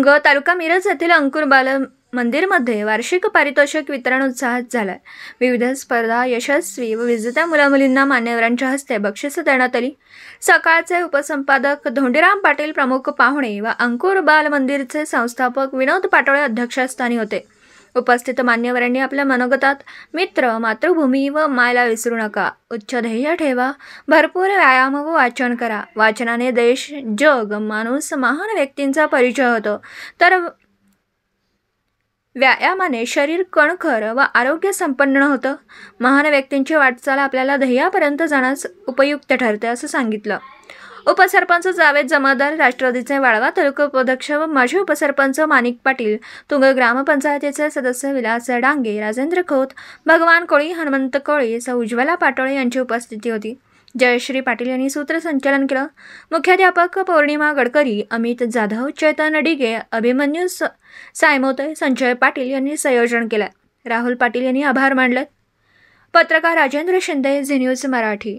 तालुका मिरज येथील अंकुर बाल मंदिरमध्ये वार्षिक पारितोषिक वितरण उत्साहात झालाय। विविध स्पर्धा यशस्वी व विजेत्या मुलामुलींना मान्यवरांच्या हस्ते बक्षिस देण्यात आली। सकाळचे उपसंपादक धोंडीराम पाटील प्रमुख पाहुणे व अंकुर बाल मंदिरचे संस्थापक विनोद पाटोळे अध्यक्षस्थानी होते। उपस्थित मान्यवरांनी आपल्या मनोगतात मित्र, मातृभूमी व मायला विसरू नका, उच्च ध्येय ठेवा, भरपूर व्यायाम व वाचन करा। वाचनाने देश, जग, माणूस, महान व्यक्तींचा परिचय होतो, तर व्यायामाने शरीर कणखर व आरोग्य संपन्न होतं। महान व्यक्तींची वाटचाल आपल्याला ध्येयापर्यंत जाण्यास उपयुक्त ठरते असं सांगितलं। उपसरपंच जावेद जमादार, राष्ट्रवादीचे वाळवा तालुका उपाध्यक्ष व माजी उपसरपंच माणिक पाटील, तुंग ग्रामपंचायतीचे सदस्य विलास डांगे, राजेंद्र खोत, भगवान कोळी, हनुमंत कोळी, सौ उज्ज्वला पाटोळे यांची उपस्थिती होती। जयश्री पाटील यांनी सूत्रसंचालन केलं। मुख्याध्यापक पौर्णिमा गडकरी, अमित जाधव, चेतन डिगे, अभिमन्यू सायमोते, संजय पाटील यांनी संयोजन केलं। राहुल पाटील यांनी आभार मानले। पत्रकार राजेंद्र शिंदे, झी न्यूज मराठी।